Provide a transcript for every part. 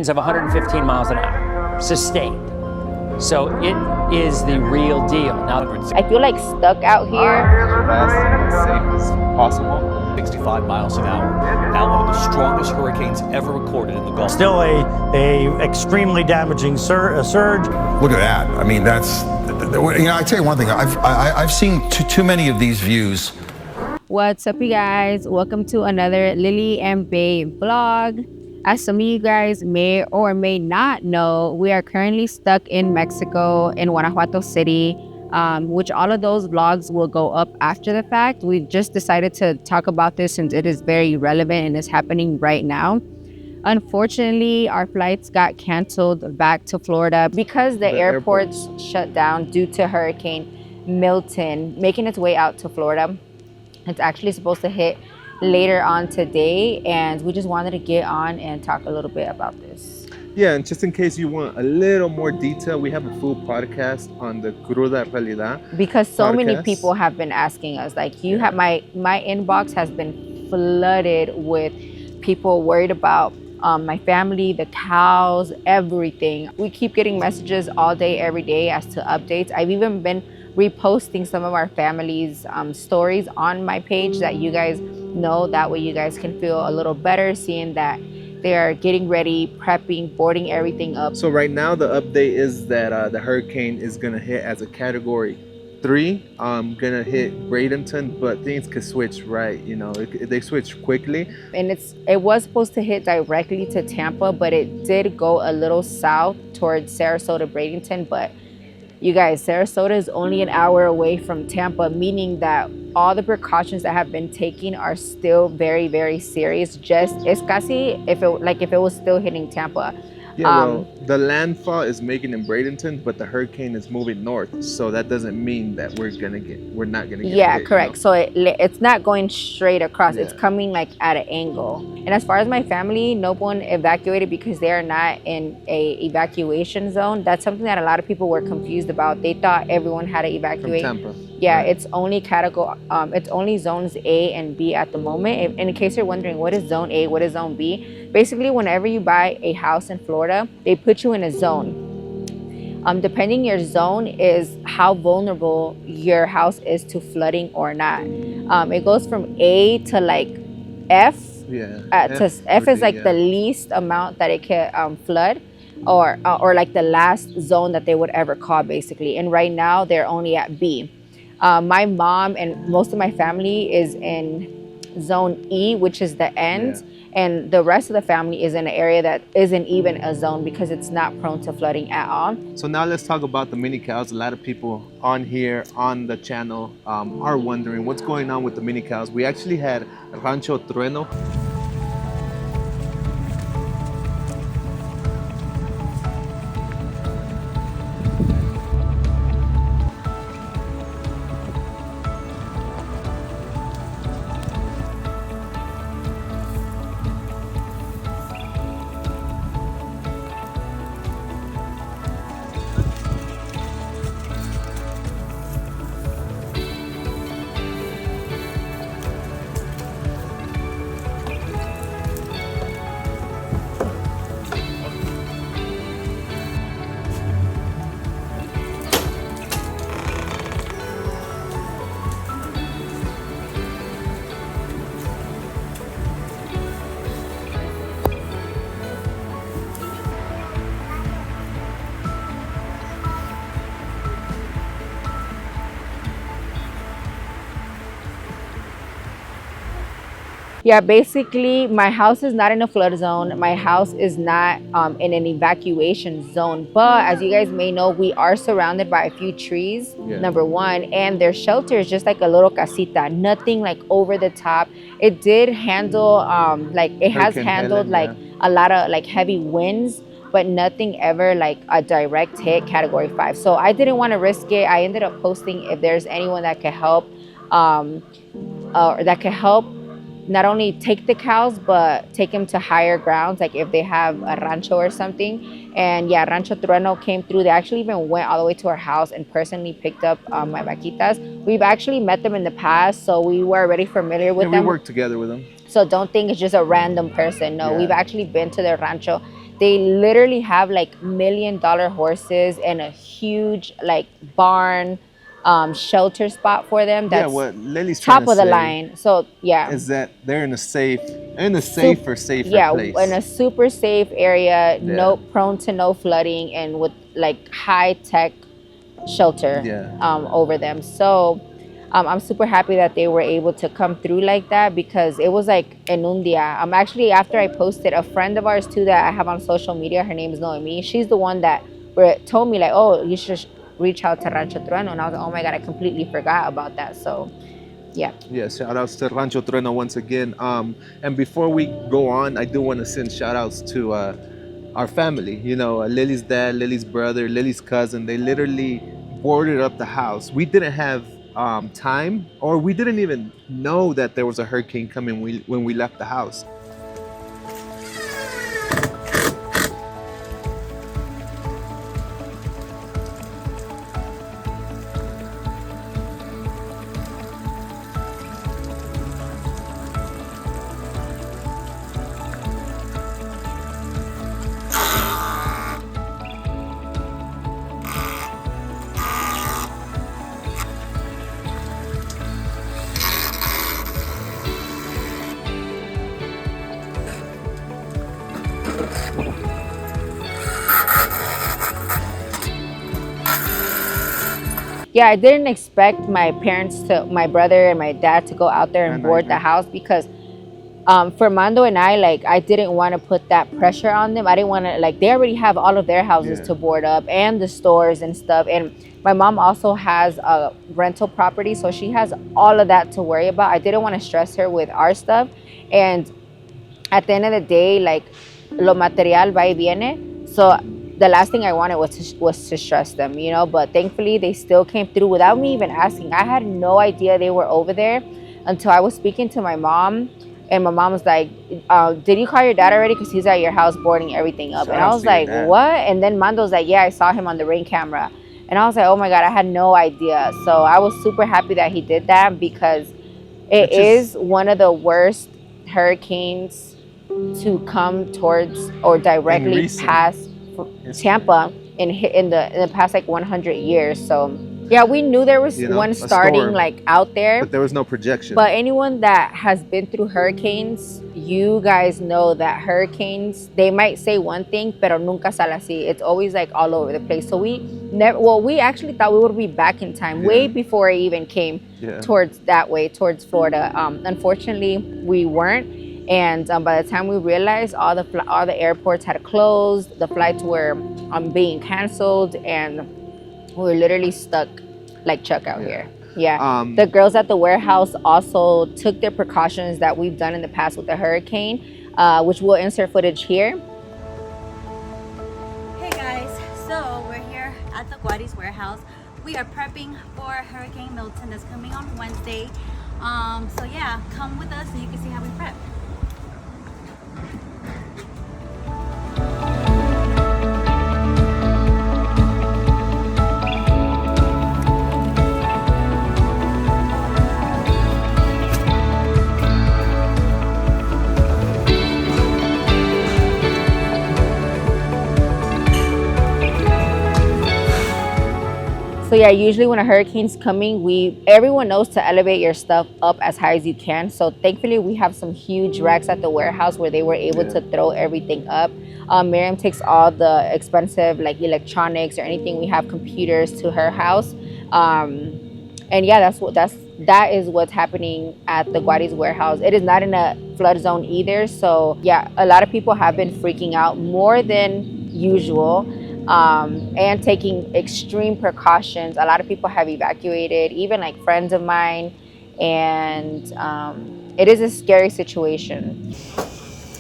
winds of 115 miles an hour, sustained. So it is the real deal. Now, I feel like stuck out here. Fast and as safe as possible. 65 miles an hour. Now one of the strongest hurricanes ever recorded in the Gulf. Still a extremely damaging surge. Look at that. I mean, that's, I tell you one thing, I've seen too many of these views. What's up, you guys? Welcome to another Lily and Babe vlog. As some of you guys may or may not know, we are currently stuck in Mexico, in Guanajuato City, which all of those vlogs will go up after the fact. We just decided to talk about this since it is very relevant and is happening right now. Unfortunately, our flights got canceled back to Florida because the airports shut down due to Hurricane Milton making its way out to Florida. It's actually supposed to hit later on today, and we just wanted to get on and talk a little bit about this. Yeah, and just in case you want a little more detail, we have a full podcast on the Cruda Realidad. Because so many people have been asking us, like, you have my inbox has been flooded with people worried about my family, the cows, everything. We keep getting messages all day, every day as to updates. I've even been reposting some of our family's stories on my page that you guys know. That way you guys can feel a little better seeing that they're getting ready, prepping, boarding everything up. So right now the update is that the hurricane is gonna hit as a category 3, gonna hit Bradenton, but things could switch, right? You know, they switch quickly. And it was supposed to hit directly to Tampa, but it did go a little south towards Sarasota, Bradenton. But you guys, Sarasota is only an hour away from Tampa, meaning that all the precautions that have been taken are still very, very serious. Just es casi if it was still hitting Tampa. Yeah, well, the landfall is making in Bradenton, but the hurricane is moving north, so that doesn't mean that we're not gonna get yeah, hit, correct. You know? So it's not going straight across. Yeah. It's coming like at an angle. And as far as my family, no one evacuated because they are not in a evacuation zone. That's something that a lot of people were confused about. They thought everyone had to evacuate. From Tampa. Yeah, right. it's only category. It's only zones A and B at the moment. And in case you're wondering, what is zone A? What is zone B? Basically, whenever you buy a house in Florida, they put you in a zone. Depending your zone is how vulnerable your house is to flooding or not. It goes from A to like F. Yeah. F is like the least amount that it can flood, or like the last zone that they would ever call, basically. And right now they're only at B. My mom and most of my family is in zone E, which is the end. Yeah. And the rest of the family is in an area that isn't even a zone because it's not prone to flooding at all. So now let's talk about the mini cows. A lot of people on here, on the channel, are wondering what's going on with the mini cows. We actually had Rancho Treno. Yeah, basically my house is not in a flood zone. My house is not in an evacuation zone. But as you guys may know, we are surrounded by a few trees, number one, and their shelter is just like a little casita, nothing like over the top. It did handle, has handled a lot of like heavy winds, but nothing ever like a direct hit category 5. So I didn't want to risk it. I ended up posting if there's anyone that could help, not only take the cows, but take them to higher grounds, like if they have a rancho or something. And yeah, Rancho Treno came through. They actually even went all the way to our house and personally picked up my vaquitas. We've actually met them in the past, so we were already familiar with them. We worked together with them. So don't think it's just a random person. No, we've actually been to their rancho They literally have like $1 million horses and a huge like barn, shelter spot for them. Yeah, That's what Lily's trying top to of the say line. So yeah, is that they're in a safer yeah, place. in a super safe area, no Yeah. prone to no flooding, and with like high tech shelter Yeah. over them. So I'm super happy that they were able to come through like that, because it was like en un dia. Actually, after I posted, a friend of ours too that I have on social media, her name is Noemi. She's the one that told me like, oh, you should reach out to Rancho Treno, and I was like, oh my god, I completely forgot about that. So yeah. Yeah, shout outs to Rancho Treno once again. And before we go on, I do want to send shout outs to our family. You know, Lily's dad, Lily's brother, Lily's cousin. They literally boarded up the house. We didn't have time, or we didn't even know that there was a hurricane coming when we left the house. Yeah, I didn't expect my brother and my dad to go out there and And board the house, because for Mando and I, like, I didn't want to put that pressure on them. I didn't want to, like, they already have all of their houses Yeah. to board up and the stores and stuff. And my mom also has a rental property, so she has all of that to worry about. I didn't want to stress her with our stuff. And at the end of the day, like, lo material va y viene. So the last thing I wanted was to stress them, you know. But thankfully, they still came through without me even asking. I had no idea they were over there until I was speaking to my mom. And my mom was like, did you call your dad already? Because he's at your house boarding everything up. Shout And I outs was to your like, dad. what? And then Mando's like, yeah, I saw him on the Ring camera. And I was like, oh my God, I had no idea. So I was super happy that he did that, because it is one of the worst hurricanes to come towards or directly recent past Tampa in the past like 100 years. So yeah, we knew there was You know, one a starting storm. like out there. But there was no projection. But anyone that has been through hurricanes, you guys know that hurricanes, they might say one thing, pero nunca sale así. It's always like all over the place. So we actually thought we would be back in time, way before it even came towards towards Florida. Unfortunately, we weren't. And by the time we realized, all the airports had closed, the flights were being canceled, and we were literally stuck like Chuck out here. Yeah. The girls at the warehouse also took their precautions that we've done in the past with the hurricane, which we'll insert footage here. Hey guys, so we're here at the Guadi's warehouse. We are prepping for Hurricane Milton that's coming on Wednesday. So yeah, come with us so you can see how we prep. So yeah, usually when a hurricane's coming, everyone knows to elevate your stuff up as high as you can. So thankfully we have some huge racks at the warehouse where they were able to throw everything up. Miriam takes all the expensive like electronics or anything. We have computers to her house. And yeah, that is what's happening at the Guadi's warehouse. It is not in a flood zone either. So yeah, a lot of people have been freaking out more than usual. And taking extreme precautions. A lot of people have evacuated, even like friends of mine, and it is a scary situation.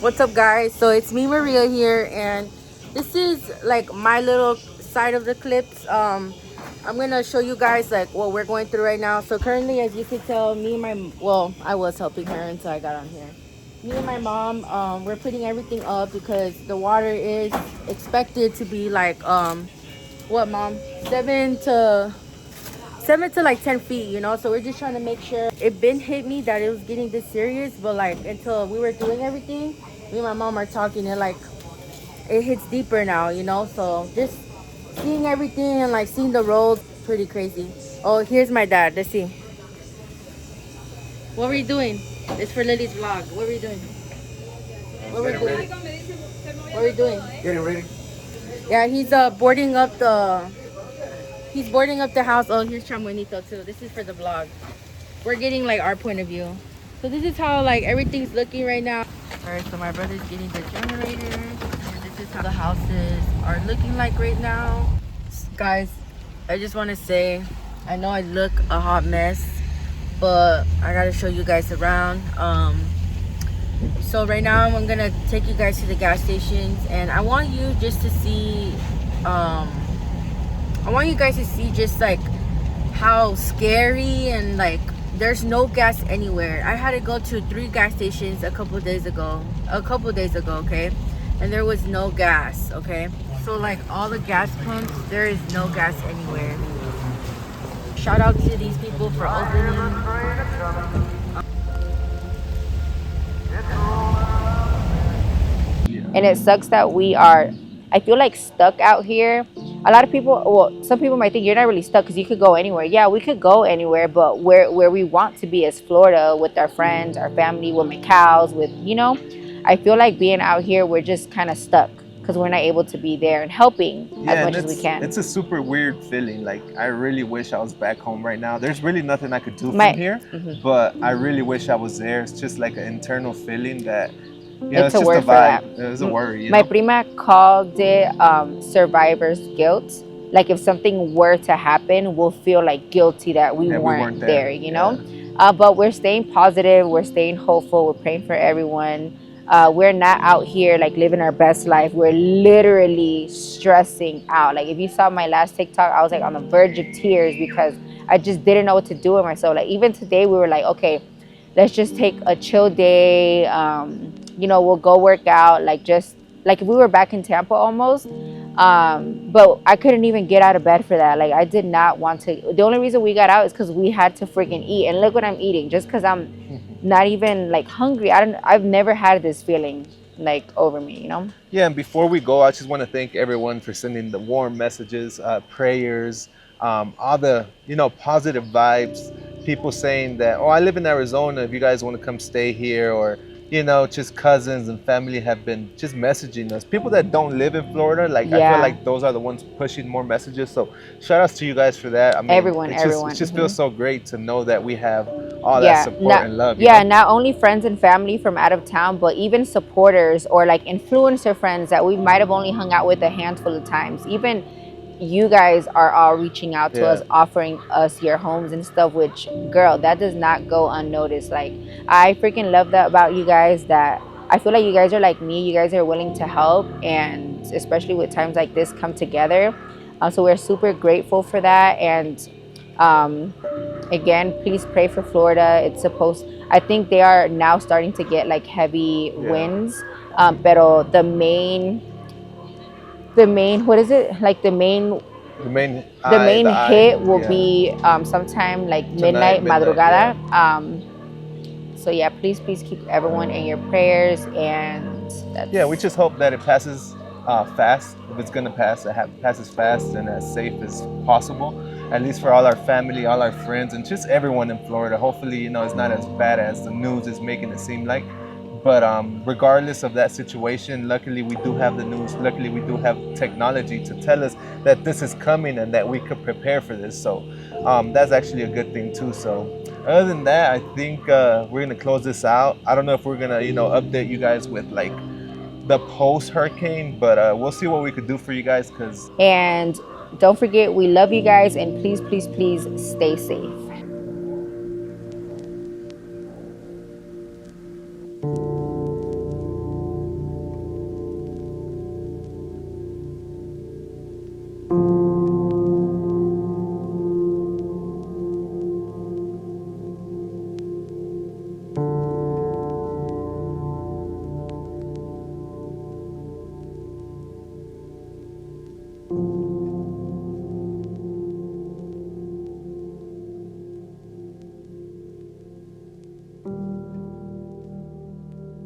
What's up, guys? So it's me, Maria, here, and this is like my little side of the clips. I'm gonna show you guys like what we're going through right now. So currently, as you can tell, I was helping her until I got on here. Me and my mom, we're putting everything up because the water is expected to be like, what, Mom? 7 to like 10 feet, you know? So we're just trying to make sure. It been hit me that it was getting this serious, but like until we were doing everything, me and my mom are talking, and like it hits deeper now, you know. So just seeing everything and like seeing the roads, pretty crazy. Oh, here's my dad. Let's see. What were you doing? It's for Lily's vlog. What were you doing? What were you doing? What were you doing? Getting ready. Yeah, he's boarding up the house. Oh, here's Chamonito too. This is for the vlog. We're getting like our point of view. So this is how like everything's looking right now. All right, so my brother's getting the generator, and this is how the houses are looking like right now. Guys, I just want to say, I know I look a hot mess, but I gotta show you guys around. So right now I'm gonna take you guys to the gas stations, and I want you just to see, I want you guys to see just like how scary and like there's no gas anywhere. I had to go to 3 gas stations a couple days ago, okay, and there was no gas, okay. So like all the gas pumps, there is no gas anywhere. Shout out to these people for opening. And it sucks that we are, I feel like, stuck out here. A lot of people, well, some people might think you're not really stuck because you could go anywhere. Yeah, we could go anywhere, but where we want to be is Florida, with our friends, our family, with my cows, with, you know. I feel like being out here, we're just kind of stuck because we're not able to be there and helping as much as we can. It's a super weird feeling. Like, I really wish I was back home right now. There's really nothing I could do from here, but I really wish I was there. It's just like an internal feeling that, you know, it's a just word a for that. vibe. It's a worry. My prima called it survivor's guilt. Like if something were to happen, we'll feel like guilty that we weren't there, you know? But we're staying positive. We're staying hopeful. We're praying for everyone. We're not out here like living our best life. We're literally stressing out. Like if you saw my last TikTok, I was like on the verge of tears because I just didn't know what to do with myself. Like even today we were like, okay, let's just take a chill day. You know, we'll go work out, like just like if we were back in Tampa almost. But I couldn't even get out of bed for that. Like I did not want to. The only reason we got out is because we had to freaking eat. And look what I'm eating, just because I'm not even like hungry. I've never had this feeling like over me, you know? Yeah, and before we go, I just want to thank everyone for sending the warm messages, prayers, all the, you know, positive vibes. People saying that, oh, I live in Arizona, if you guys want to come stay here, or, you know, just cousins and family have been just messaging us. People that don't live in Florida, like I feel like those are the ones pushing more messages. So shout outs to you guys for that. I mean, everyone. It just feels so great to know that we have all that support and love. Yeah, not only friends and family from out of town, but even supporters or like influencer friends that we might have only hung out with a handful of times. Even you guys are all reaching out to us, offering us your homes and stuff, which, girl, that does not go unnoticed. Like, I freaking love that about you guys, that I feel like you guys are like me. You guys are willing to help, and especially with times like this, come together. So we're super grateful for that. And again, please pray for Florida. It's supposed, I think they are now starting to get like heavy winds. Pero the main, what is it? Like the main hit will be sometime like midnight, madrugada. So yeah, please keep everyone in your prayers, and that's... we just hope that it passes fast. If it's gonna pass, it passes fast and as safe as possible, at least for all our family, all our friends, and just everyone in Florida. Hopefully, you know, it's not as bad as the news is making it seem like. But regardless of that situation, luckily we do have the news. Luckily we do have technology to tell us that this is coming and that we could prepare for this. So that's actually a good thing too. So other than that, I think we're gonna close this out. I don't know if we're gonna, you know, update you guys with like the post-hurricane, but we'll see what we could do for you guys. And don't forget, we love you guys, and please stay safe.